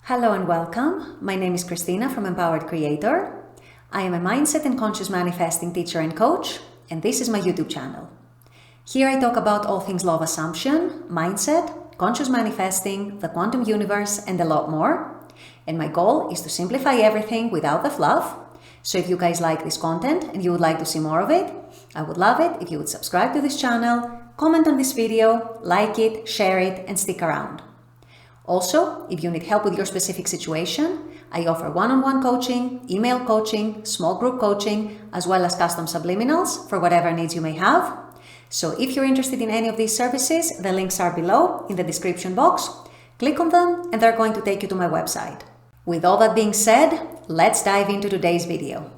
Hello and welcome. My name is Christina from Empowered Creator. I am a mindset and conscious manifesting teacher and coach, and this is my YouTube channel. Here I talk about all things law of assumption, mindset, conscious manifesting, the quantum universe, and a lot more. And my goal is to simplify everything without the fluff. So if you guys like this content and you would like to see more of it, I would love it if you would subscribe to this channel, comment on this video, like it, share it, and stick around. Also, if you need help with your specific situation, I offer one-on-one coaching, email coaching, small group coaching, as well as custom subliminals for whatever needs you may have. So if you're interested in any of these services, the links are below in the description box. Click on them and they're going to take you to my website. With all that being said, let's dive into today's video.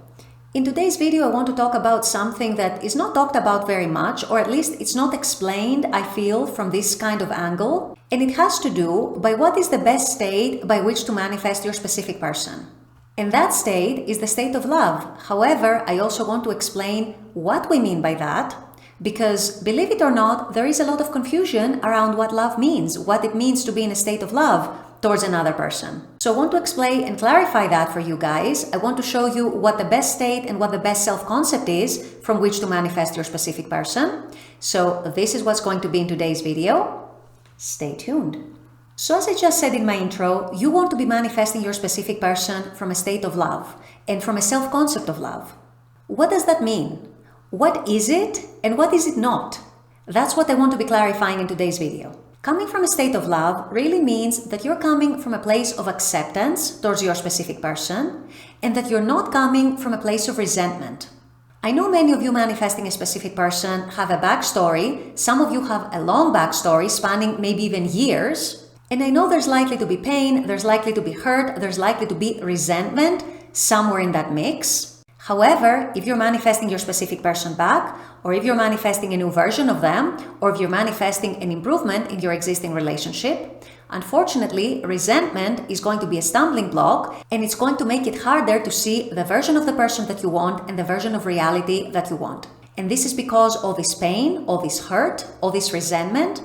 In today's video, I want to talk about something that is not talked about very much, or at least it's not explained, I feel, from this kind of angle. And it has to do by what is the best state by which to manifest your specific person. And that state is the state of love. However, I also want to explain what we mean by that, because believe it or not, there is a lot of confusion around what love means, what it means to be in a state of love towards another person. So I want to explain and clarify that for you guys. I want to show you what the best state and what the best self-concept is from which to manifest your specific person. So this is what's going to be in today's video. Stay tuned. So as I just said in my intro, you want to be manifesting your specific person from a state of love and from a self-concept of love. What does that mean? What is it and what is it not? That's what I want to be clarifying in today's video. Coming from a state of love really means that you're coming from a place of acceptance towards your specific person and that you're not coming from a place of resentment. I know many of you manifesting a specific person have a backstory. Some of you have a long backstory spanning maybe even years. And I know there's likely to be pain, there's likely to be hurt, there's likely to be resentment somewhere in that mix. However, if you're manifesting your specific person back, or if you're manifesting a new version of them, or if you're manifesting an improvement in your existing relationship, unfortunately, resentment is going to be a stumbling block, and it's going to make it harder to see the version of the person that you want and the version of reality that you want. And this is because all this pain, all this hurt, all this resentment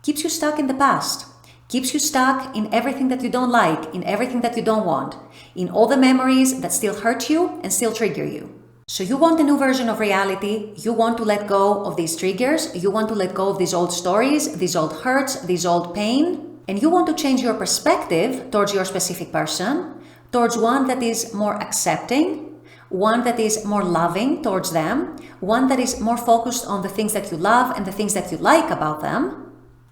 keeps you stuck in the past. Keeps you stuck in everything that you don't like, in everything that you don't want, in all the memories that still hurt you and still trigger you. So you want a new version of reality, you want to let go of these triggers, you want to let go of these old stories, these old hurts, these old pain, and you want to change your perspective towards your specific person, towards one that is more accepting, one that is more loving towards them, one that is more focused on the things that you love and the things that you like about them,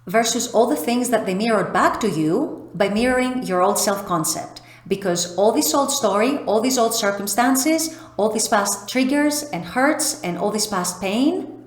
versus all the things that they mirrored back to you by mirroring your old self-concept. Because all this old story, all these old circumstances, all these past triggers and hurts and all this past pain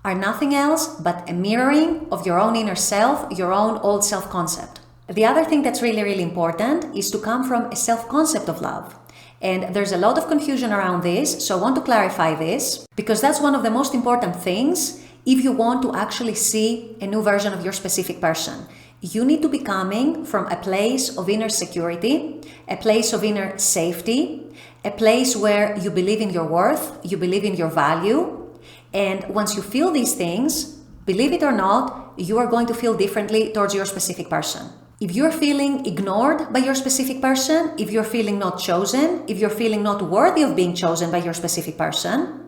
are nothing else but a mirroring of your own inner self, your own old self-concept. The other thing that's really, really important is to come from a self-concept of love. And there's a lot of confusion around this, so I want to clarify this because that's one of the most important things if you want to actually see a new version of your specific person. You need to be coming from a place of inner security, a place of inner safety, a place where you believe in your worth, you believe in your value. And once you feel these things, believe it or not, you are going to feel differently towards your specific person. If you're feeling ignored by your specific person, if you're feeling not chosen, if you're feeling not worthy of being chosen by your specific person,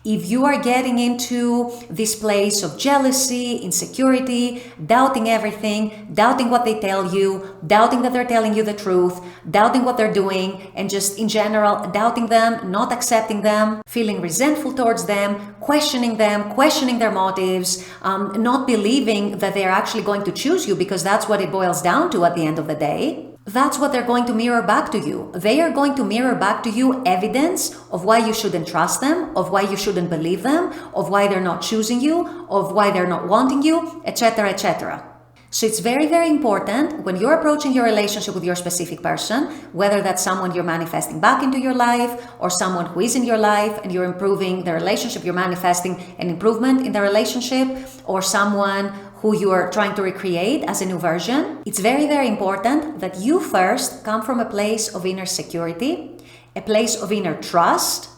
if you are getting into this place of jealousy, insecurity, doubting everything, doubting what they tell you, doubting that they're telling you the truth, doubting what they're doing, and just in general, doubting them, not accepting them, feeling resentful towards them, questioning their motives, not believing that they're actually going to choose you because that's what it boils down to at the end of the day, that's what they're going to mirror back to you. They are going to mirror back to you evidence of why you shouldn't trust them, of why you shouldn't believe them, of why they're not choosing you, of why they're not wanting you, etc., etc. So it's very, very important when you're approaching your relationship with your specific person, whether that's someone you're manifesting back into your life or someone who is in your life and you're improving the relationship, you're manifesting an improvement in the relationship, or someone who you are trying to recreate as a new version, it's very, very important that you first come from a place of inner security, a place of inner trust,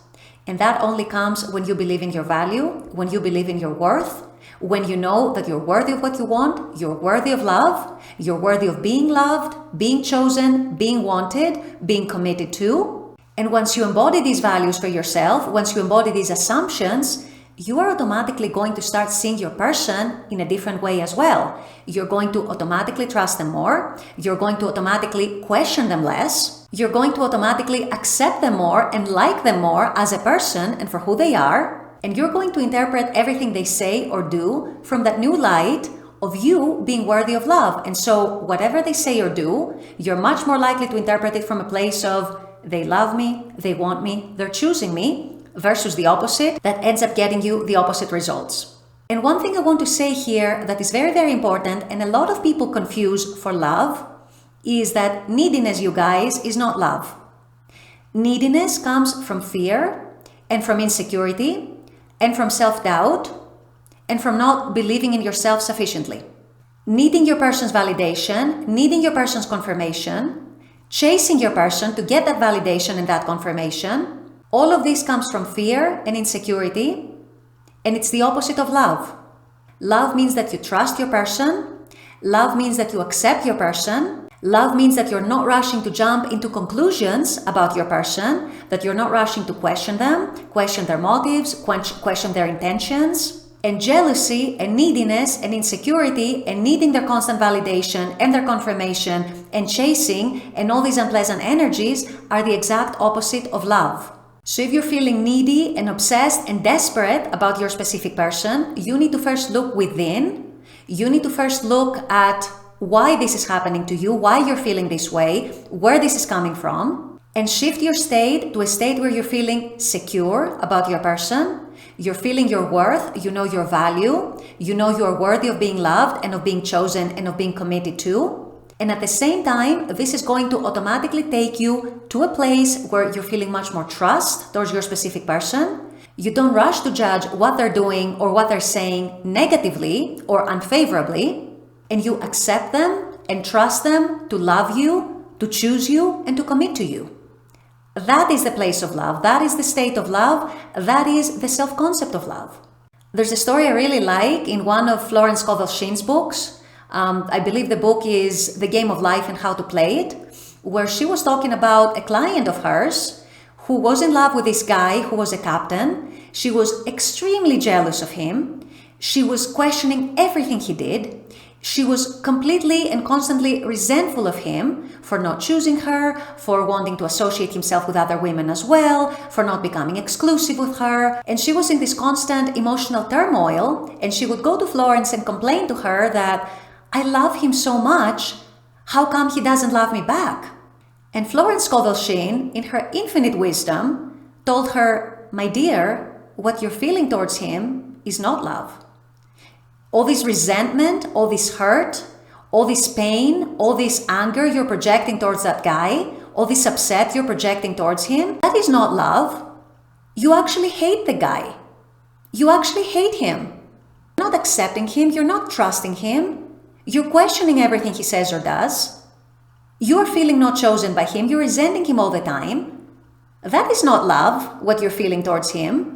and that only comes when you believe in your value, when you believe in your worth, When you know that you're worthy of what you want, you're worthy of love, you're worthy of being loved, being chosen, being wanted, being committed to. And once you embody these values for yourself, once you embody these assumptions, you are automatically going to start seeing your person in a different way as well. You're going to automatically trust them more. You're going to automatically question them less. You're going to automatically accept them more and like them more as a person and for who they are. And you're going to interpret everything they say or do from that new light of you being worthy of love. And so whatever they say or do, you're much more likely to interpret it from a place of they love me, they want me, they're choosing me, versus the opposite that ends up getting you the opposite results. And one thing I want to say here that is very, very important, and a lot of people confuse for love, is that neediness, you guys, is not love. Neediness comes from fear and from insecurity and from self-doubt and from not believing in yourself sufficiently. Needing your person's validation, needing your person's confirmation, chasing your person to get that validation and that confirmation, all of this comes from fear and insecurity, and it's the opposite of love. Love means that you trust your person. Love means that you accept your person. Love means that you're not rushing to jump into conclusions about your person, that you're not rushing to question them, question their motives, question their intentions. And jealousy and neediness and insecurity and needing their constant validation and their confirmation and chasing and all these unpleasant energies are the exact opposite of love. So if you're feeling needy and obsessed and desperate about your specific person, you need to first look within. You need to first look at why this is happening to you, why you're feeling this way, where this is coming from, and shift your state to a state where you're feeling secure about your person. You're feeling your worth, you know your value, you know you're worthy of being loved and of being chosen and of being committed to. And at the same time, this is going to automatically take you to a place where you're feeling much more trust towards your specific person. You don't rush to judge what they're doing or what they're saying negatively or unfavorably, and you accept them and trust them to love you, to choose you, and to commit to you. That is the place of love. That is the state of love. That is the self-concept of love. There's a story I really like in one of Florence Scovel Shinn's books. I believe the book is The Game of Life and How to Play It, where she was talking about a client of hers who was in love with this guy who was a captain. She was extremely jealous of him. She was questioning everything he did. She was completely and constantly resentful of him for not choosing her, for wanting to associate himself with other women as well, for not becoming exclusive with her. And she was in this constant emotional turmoil, and she would go to Florence and complain to her that, I love him so much, how come he doesn't love me back? And Florence Scovel Shinn, in her infinite wisdom, told her, my dear, what you're feeling towards him is not love. All this resentment, all this hurt, all this pain, all this anger you're projecting towards that guy, all this upset you're projecting towards him, that is not love. You actually hate the guy. You actually hate him. You're not accepting him, you're not trusting him. You're questioning everything he says or does. You're feeling not chosen by him, you're resenting him all the time. That is not love, what you're feeling towards him.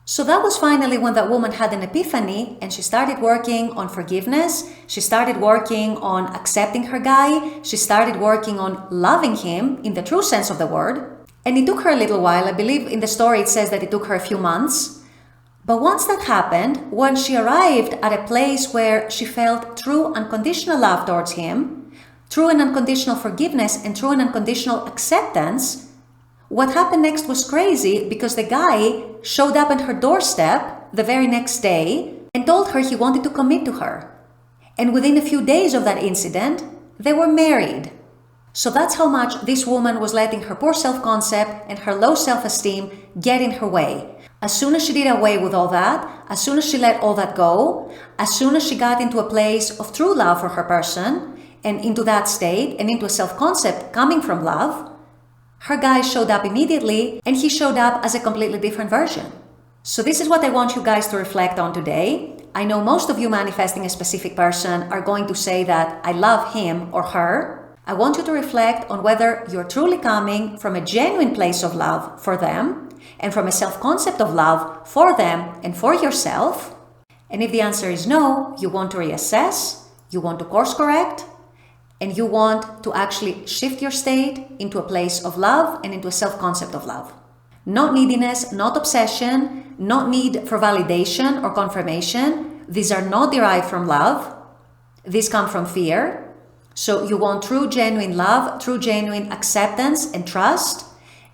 So that was finally when that woman had an epiphany and she started working on forgiveness. She started working on accepting her guy. She started working on loving him in the true sense of the word. And it took her a little while. I believe in the story it says that it took her a few months. But once that happened, when she arrived at a place where she felt true unconditional love towards him, true and unconditional forgiveness, and true and unconditional acceptance, what happened next was crazy because the guy showed up at her doorstep the very next day and told her he wanted to commit to her. And within a few days of that incident, they were married. So that's how much this woman was letting her poor self-concept and her low self-esteem get in her way. As soon as she did away with all that, as soon as she let all that go, as soon as she got into a place of true love for her person and into that state and into a self-concept coming from love, her guy showed up immediately, and he showed up as a completely different version. So this is what I want you guys to reflect on today. I know most of you manifesting a specific person are going to say that I love him or her. I want you to reflect on whether you're truly coming from a genuine place of love for them and from a self-concept of love for them and for yourself. And if the answer is no, you want to reassess, you want to course correct, and you want to actually shift your state into a place of love and into a self-concept of love. Not neediness, not obsession, not need for validation or confirmation. These are not derived from love. These come from fear. So you want true, genuine love, true, genuine acceptance and trust,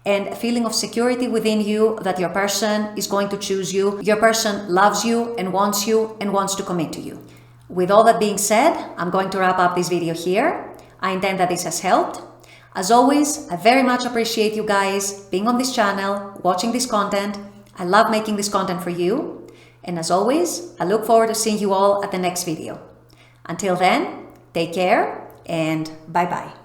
and a feeling of security within you that your person is going to choose you. Your person loves you and wants to commit to you. With all that being said, I'm going to wrap up this video here. I intend that this has helped. As always, I very much appreciate you guys being on this channel, watching this content. I love making this content for you. And as always, I look forward to seeing you all at the next video. Until then, take care and bye-bye.